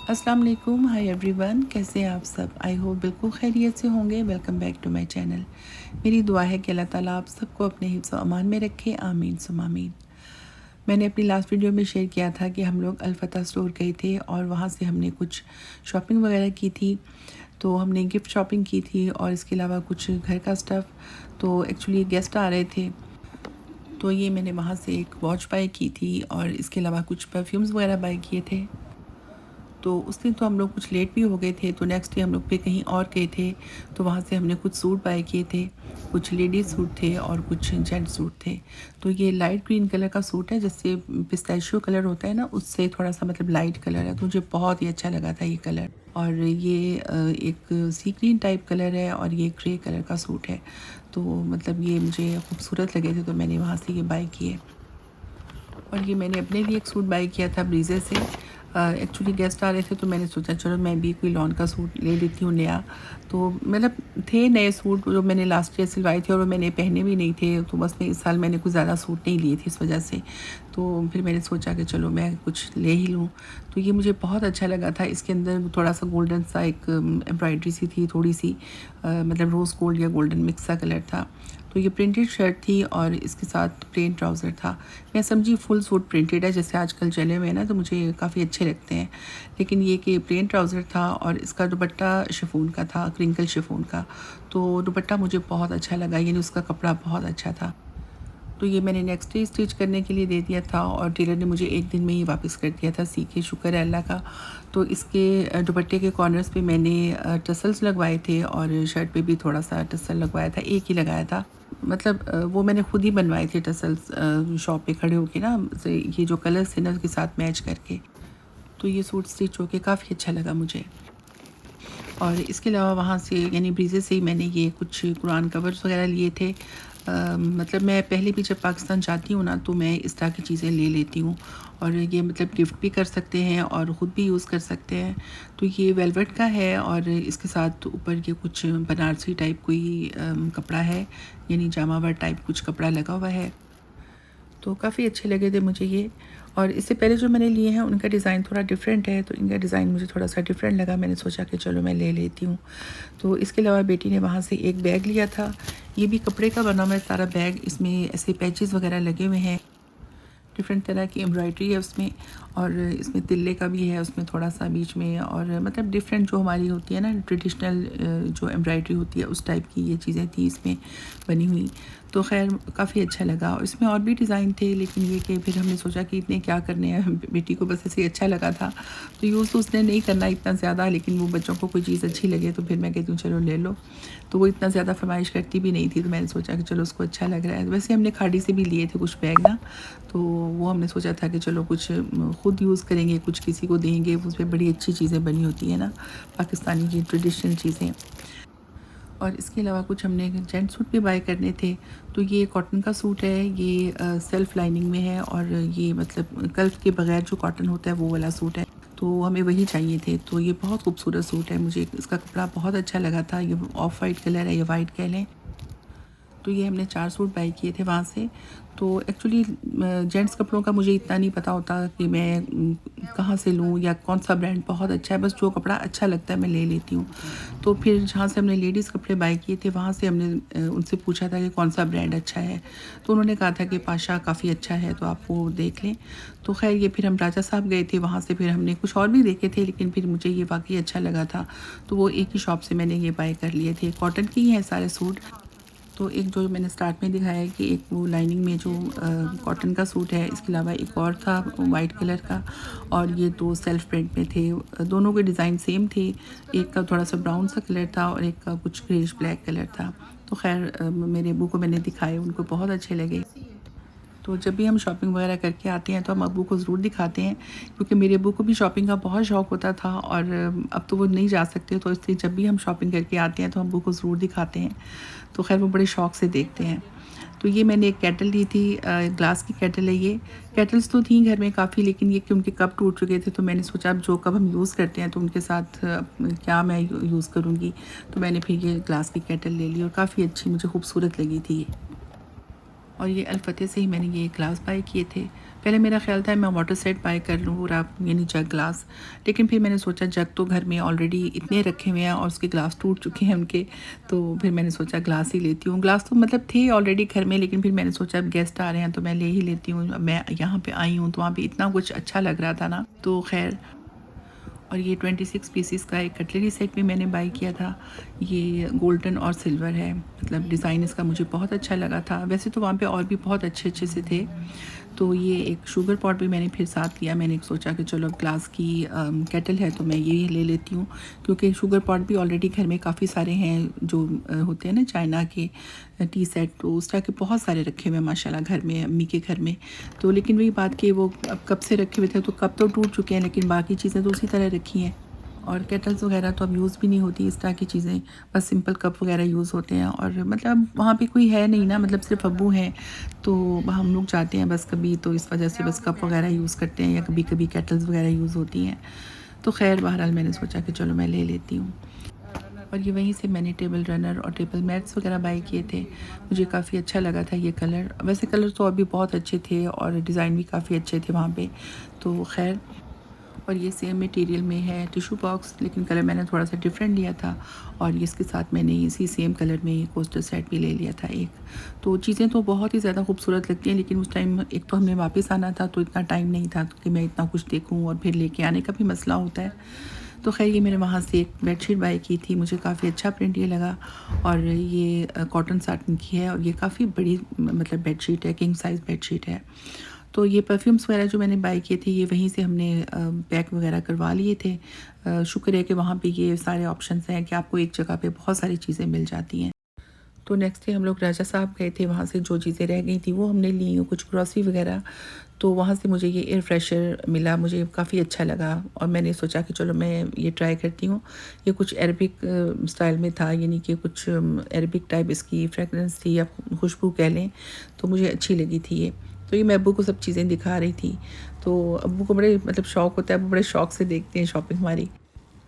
अस्सलाम वालेकुम, hi everyone, कैसे हैं आप सब। आई होप बिल्कुल खैरियत से होंगे। Welcome back to my channel. मेरी दुआ है कि अल्लाह ताला आप सबको अपने हिफ्ज़ व अमान में रखे, आमीन सुम आमीन। मैंने अपनी लास्ट वीडियो में शेयर किया था कि हम लोग अल-फतह स्टोर गए थे और वहाँ से हमने कुछ शॉपिंग वगैरह की थी। तो हमने गिफ्ट शॉपिंग की थी और इसके अलावा कुछ घर का स्टफ़। तो एक्चुअली गेस्ट आ रहे थे, तो ये मैंने वहाँ से एक वॉच बाय की थी और इसके अलावा कुछ परफ्यूम्स वगैरह बाय किए थे। तो उस दिन तो हम लोग कुछ लेट भी हो गए थे, तो नेक्स्ट डे हम लोग फिर कहीं और गए थे। तो वहाँ से हमने कुछ सूट बाय किए थे, कुछ लेडीज़ सूट थे और कुछ जेंट्स सूट थे। तो ये लाइट ग्रीन कलर का सूट है, जैसे पिस्ताशियो कलर होता है ना, उससे थोड़ा-सा मतलब लाइट कलर है, तो मुझे बहुत ही अच्छा लगा था ये कलर। और ये एक सी ग्रीन टाइप कलर है और ये ग्रे कलर का सूट है। तो मतलब ये मुझे खूबसूरत लगे थे, तो मैंने वहाँ से ये बाय किए। और ये मैंने अपने लिए एक सूट बाय किया था ब्रीज़े से। एक्चुअली गेस्ट आ रहे थे, तो मैंने सोचा चलो मैं भी कोई लॉन का सूट ले लेती हूँ नया। तो मतलब थे नए सूट जो मैंने लास्ट ईयर सिलवाए थे और वो मैंने पहने भी नहीं थे, तो बस मैं इस साल मैंने कुछ ज़्यादा सूट नहीं लिए थे इस वजह से। तो फिर मैंने सोचा कि चलो मैं कुछ ले ही लूँ। तो ये मुझे बहुत अच्छा लगा था। इसके अंदर थोड़ा-सा गोल्डन सा एक एम्ब्रॉयडरी सी थी थोड़ी-सी, मतलब रोज़ गोल्ड या गोल्डन मिक्स सा कलर था। तो ये प्रिंटेड शर्ट थी और इसके साथ प्लेन ट्राउज़र था। मैं समझी फुल सूट प्रिंटेड है, जैसे आजकल चले हुए हैं ना, तो मुझे काफ़ी अच्छे लगते हैं। लेकिन ये कि प्लेन ट्राउज़र था और इसका दुपट्टा शिफॉन का था, क्रिंकल शिफॉन का। तो दुपट्टा मुझे बहुत अच्छा लगा, यानी उसका कपड़ा बहुत अच्छा था। तो ये मैंने नेक्स्ट डे स्टिच करने के लिए दे दिया था और टेलर ने मुझे एक दिन में ही वापस कर दिया था सी के, शुक्र है अल्लाह का। तो इसके दुपट्टे के कॉर्नर्स पे मैंने टसल्स लगवाए थे और शर्ट पे भी थोड़ा-सा टसल लगवाया था, एक ही लगाया था। मतलब वो मैंने खुद ही बनवाए थे टसल्स, शॉप पे खड़े होके ना, से ये जो कलर्स थे ना उसके साथ मैच करके। तो ये सूट स्टिच होके काफ़ी अच्छा लगा मुझे। और इसके अलावा वहाँ से यानी ब्रीज़े से ही मैंने ये कुछ कुरान कवर्स वगैरह लिए थे। मतलब मैं पहले भी जब पाकिस्तान जाती हूँ ना, तो मैं इस तरह की चीज़ें ले लेती हूँ और ये मतलब गिफ्ट भी कर सकते हैं और ख़ुद भी यूज़ कर सकते हैं। तो ये वेलवेट का है और इसके साथ ऊपर ये कुछ बनारसी टाइप कोई कपड़ा है, यानी जामावर टाइप कुछ कपड़ा लगा हुआ है। तो काफ़ी अच्छे लगे थे मुझे ये। और इससे पहले जो मैंने लिए हैं उनका डिज़ाइन थोड़ा डिफरेंट है, तो इनका डिज़ाइन मुझे थोड़ा-सा डिफरेंट लगा। मैंने सोचा कि चलो मैं ले लेती हूँ। तो इसके अलावा बेटी ने वहाँ से एक बैग लिया था। ये भी कपड़े का बना हुआ है सारा बैग, इसमें ऐसे पैचेस वगैरह लगे हुए हैं। डिफरेंट तरह की एम्ब्रॉयडरी है उसमें और इसमें तिल्ले का भी है उसमें थोड़ा-सा बीच में, और मतलब डिफरेंट जो हमारी होती है ना ट्रेडिशनल जो एम्ब्रॉयडरी होती है उस टाइप की ये चीज़ें थी इसमें बनी हुई। तो ख़ैर काफ़ी अच्छा लगा और इसमें और भी डिज़ाइन थे, लेकिन ये कि फिर हमने सोचा कि इतने क्या करने हैं, बेटी को बस ऐसे ही अच्छा लगा था। तो यूज़ तो उसने नहीं करना इतना ज़्यादा, लेकिन वो बच्चों को कोई चीज़ अच्छी लगे तो फिर मैं कहती हूँ चलो ले लो। तो वो इतना ज़्यादा फ़रमाइश करती भी नहीं थी, तो मैंने सोचा कि चलो उसको अच्छा लग रहा है। वैसे हमने खाड़ी से भी लिए थे कुछ बैग ना, तो वो हमने सोचा था कि चलो कुछ खुद यूज़ करेंगे, कुछ किसी को देंगे, उसमें बड़ी अच्छी चीज़ें बनी होती हैं ना, पाकिस्तानी की ट्रेडिशनल चीज़ें। और इसके अलावा कुछ हमने जेंट्स सूट भी बाय करने थे। तो ये कॉटन का सूट है, ये सेल्फ़ लाइनिंग में है और ये मतलब कल्फ़ के बगैर जो कॉटन होता है वो वाला सूट है। तो हमें वही चाहिए थे। तो ये बहुत खूबसूरत सूट है, मुझे इसका कपड़ा बहुत अच्छा लगा था। ये ऑफ वाइट कलर है, ये वाइट कह लें। तो ये हमने 4 सूट बाय किए थे वहाँ से। तो एक्चुअली जेंट्स कपड़ों का मुझे इतना नहीं पता होता कि मैं कहाँ से लूँ या कौन-सा ब्रांड बहुत अच्छा है, बस जो कपड़ा अच्छा लगता है मैं ले लेती हूँ। तो फिर जहाँ से हमने लेडीज़ कपड़े बाय किए थे वहाँ से हमने उनसे पूछा था कि कौन-सा ब्रांड अच्छा है। तो उन्होंने कहा था कि पाशा काफ़ी अच्छा है, तो आप वो देख लें। तो ख़ैर ये फिर हम राजा साहब गए थे, वहाँ से फिर हमने कुछ और भी देखे थे, लेकिन फिर मुझे ये वाक़ई अच्छा लगा था। तो वो एक ही शॉप से मैंने ये बाय कर लिए थे। कॉटन के ही हैं सारे सूट। तो एक जो मैंने स्टार्ट में दिखाया है कि एक वो लाइनिंग में जो कॉटन का सूट है, इसके अलावा एक और था वाइट कलर का और ये 2 सेल्फ प्रिंट में थे। दोनों के डिज़ाइन सेम थे। एक का थोड़ा-सा ब्राउन सा कलर था और एक का कुछ ग्रेइश ब्लैक कलर था। तो ख़ैर मेरे अब्बू को मैंने दिखाए, उनको बहुत अच्छे लगे। तो जब भी हम शॉपिंग वगैरह करके आते हैं तो हम अब्बू को ज़रूर दिखाते हैं, क्योंकि मेरे अब्बू को भी शॉपिंग का बहुत शौक़ होता था और अब तो वो नहीं जा सकते, तो इसलिए जब भी हम शॉपिंग करके आते हैं तो अब्बू को ज़रूर दिखाते हैं। तो ख़ैर वो बड़े शौक़ से देखते हैं। तो ये मैंने एक केटल ली थी, ग्लास की केटल है ये। केटल्स तो थी घर में काफ़ी, लेकिन ये कि उनके कप टूट चुके थे, तो मैंने सोचा अब जो कप हम यूज़ करते हैं तो उनके साथ क्या मैं यूज़ करूँगी। तो मैंने फिर ये ग्लास की केटल ले ली और काफ़ी अच्छी मुझे खूबसूरत लगी थी ये। और ये अल-फतेह से ही मैंने ये ग्लास बाय किए थे। पहले मेरा ख़्याल था मैं वाटर सेट बाय कर लूँ पूरा, यानी जग ग्लास, लेकिन फिर मैंने सोचा जग तो घर में ऑलरेडी इतने रखे हुए हैं और उसके ग्लास टूट चुके हैं उनके, तो फिर मैंने सोचा ग्लास ही लेती हूँ। ग्लास तो मतलब थे ऑलरेडी घर में, लेकिन फिर मैंने सोचा अब गेस्ट आ रहे हैं तो मैं ले ही लेती हूँ। अब मैं यहाँ पे आई हूँ तो वहाँ पे इतना कुछ अच्छा लग रहा था ना, तो ख़ैर। और ये 26 पीसेस का एक कटलरी सेट भी मैंने बाय किया था। ये गोल्डन और सिल्वर है, मतलब डिज़ाइन इसका मुझे बहुत अच्छा लगा था। वैसे तो वहाँ पे और भी बहुत अच्छे-अच्छे से थे। तो ये एक शुगर पॉट भी मैंने फिर साथ लिया। मैंने सोचा कि चलो अब ग्लास की केटल है तो मैं ये ले लेती हूँ, क्योंकि शुगर पॉट भी ऑलरेडी घर में काफ़ी सारे हैं जो होते हैं ना चाइना के टी सेट, तो उस तरह के बहुत सारे रखे हुए हैं माशाल्लाह घर में, अम्मी के घर में। तो लेकिन वही बात कि वो अब कब से रखे हुए थे, तो कब तो टूट चुके हैं, लेकिन बाकी चीज़ें तो उसी तरह रखी हैं। और केटल्स वगैरह तो अब यूज़ भी नहीं होती इस तरह की चीज़ें, बस सिंपल कप वगैरह यूज़ होते हैं। और मतलब वहाँ पे कोई है नहीं ना, मतलब सिर्फ अब्बू हैं, तो हम लोग जाते हैं बस कभी, तो इस वजह से बस कप वगैरह यूज़ करते हैं या कभी कभी केटल्स वगैरह यूज़ होती हैं। तो खैर बहरहाल मैंने सोचा कि चलो मैं ले लेती हूँ। और ये वहीं से मैंने टेबल रनर और टेबल मैट्स वगैरह बाय किए थे। मुझे काफ़ी अच्छा लगा था ये कलर। वैसे कलर तो और भी बहुत अच्छे थे और डिज़ाइन भी काफ़ी अच्छे थे वहाँ पे, तो खैर। और ये सेम मटेरियल में है टिश्यू बॉक्स, लेकिन कलर मैंने थोड़ा सा डिफरेंट लिया था। और इसके साथ मैंने इसी सेम कलर में ये कोस्टर सेट भी ले लिया था एक। तो चीज़ें तो बहुत ही ज़्यादा खूबसूरत लगती हैं, लेकिन उस टाइम एक तो हमें वापस आना था, तो इतना टाइम नहीं था कि मैं इतना कुछ देखूं, और फिर लेके आने का भी मसला होता है। तो खैर ये मैंने वहाँ से एक बेडशीट बाय की थी, मुझे काफ़ी अच्छा प्रिंट ये लगा। और ये कॉटन साटन की है और ये काफ़ी बड़ी मतलब बेडशीट है, किंग साइज़ बेडशीट है। तो ये परफ्यूम्स वगैरह जो मैंने बाय किए थे ये वहीं से हमने पैक वगैरह करवा लिए थे। शुक्र है कि वहाँ पे ये सारे ऑप्शंस हैं कि आपको एक जगह पे बहुत सारी चीज़ें मिल जाती हैं। तो नेक्स्ट डे हम लोग राजा साहब गए थे, वहाँ से जो चीज़ें रह गई थी वो हमने ली, कुछ ग्रॉसरी वगैरह। तो वहाँ से मुझे ये एयर फ्रेशर मिला, मुझे काफ़ी अच्छा लगा और मैंने सोचा कि चलो मैं ये ट्राई करती हूँ। ये कुछ अरबिक स्टाइल में था, यानी कि कुछ अरबिक टाइप इसकी फ्रेगरेंस थी या खुशबू कह लें, तो मुझे अच्छी लगी थी ये। तो ये मैं अब्बू को सब चीज़ें दिखा रही थी, तो अब्बू को बड़े मतलब शौक़ होता है, वो बड़े शौक़ से देखते हैं शॉपिंग हमारी।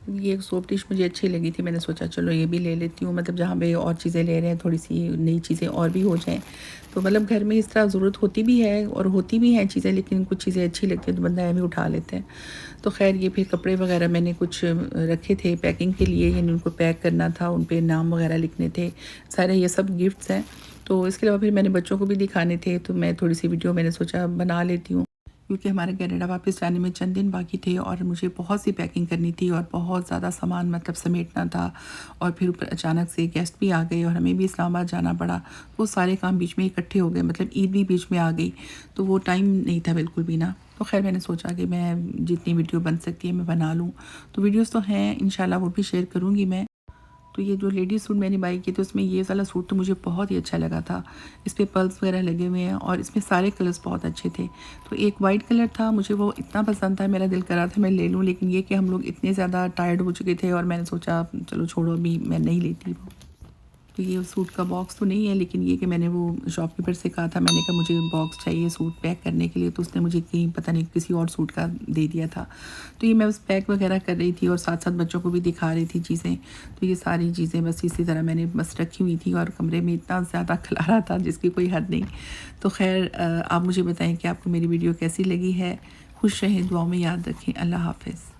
ये एक सोप डिश मुझे अच्छी लगी थी, मैंने सोचा चलो ये भी ले लेती हूँ, मतलब जहाँ पे और चीज़ें ले रहे हैं थोड़ी सी नई चीज़ें और भी हो जाएँ। तो मतलब घर में इस तरह ज़रूरत होती भी है और होती भी हैं चीज़ें, लेकिन कुछ चीज़ें अच्छी लगती हैं तो बंदा एम ही उठा लेते हैं। तो खैर ये फिर कपड़े वगैरह मैंने कुछ रखे थे पैकिंग के लिए, यानी उनको पैक करना था, उन पे नाम वगैरह लिखने थे, सारे ये सब गिफ्ट्स हैं। तो इसके अलावा फिर मैंने बच्चों को भी दिखाने थे, तो मैं थोड़ी सी वीडियो मैंने सोचा बना लेती हूँ, क्योंकि हमारे कनाडा वापस जाने में चंद दिन बाकी थे और मुझे बहुत सी पैकिंग करनी थी और बहुत ज़्यादा सामान मतलब समेटना था। और फिर ऊपर अचानक से गेस्ट भी आ गए और हमें भी इस्लामाबाद जाना पड़ा, वो सारे काम बीच में इकट्ठे हो गए, मतलब ईद भी बीच में आ गई, तो वो टाइम नहीं था बिल्कुल भी ना। तो खैर मैंने सोचा कि मैं जितनी वीडियो बन सकती है मैं बना लूँ। तो वीडियोज़ तो हैं, इंशाल्लाह वो भी शेयर करूँगी मैं। तो ये जो लेडीज़ सूट मैंने बाय किए थे उसमें ये वाला सूट तो मुझे बहुत ही अच्छा लगा था। इस पे पर्ल्स वगैरह लगे हुए हैं और इसमें सारे कलर्स बहुत अच्छे थे। तो एक वाइट कलर था, मुझे वो इतना पसंद था, मेरा दिल कर रहा था मैं ले लूँ, लेकिन ये कि हम लोग इतने ज़्यादा टायर्ड हो चुके थे और मैंने सोचा चलो छोड़ो, अभी मैं नहीं लेती वो। तो ये सूट का बॉक्स तो नहीं है, लेकिन ये कि मैंने वो शॉपकीपर से कहा था, मैंने कहा मुझे बॉक्स चाहिए सूट पैक करने के लिए, तो उसने मुझे कहीं पता नहीं किसी और सूट का दे दिया था। तो ये मैं बस पैक वगैरह कर रही थी और साथ साथ बच्चों को भी दिखा रही थी चीज़ें। तो ये सारी चीज़ें बस इसी तरह मैंने बस रखी हुई थी और कमरे में इतना ज़्यादा खलारा था जिसकी कोई हद नहीं। तो खैर आप मुझे बताएं कि आपको मेरी वीडियो कैसी लगी है। खुश रहें, दुआओं में याद रखें। अल्लाह हाफ़िज़।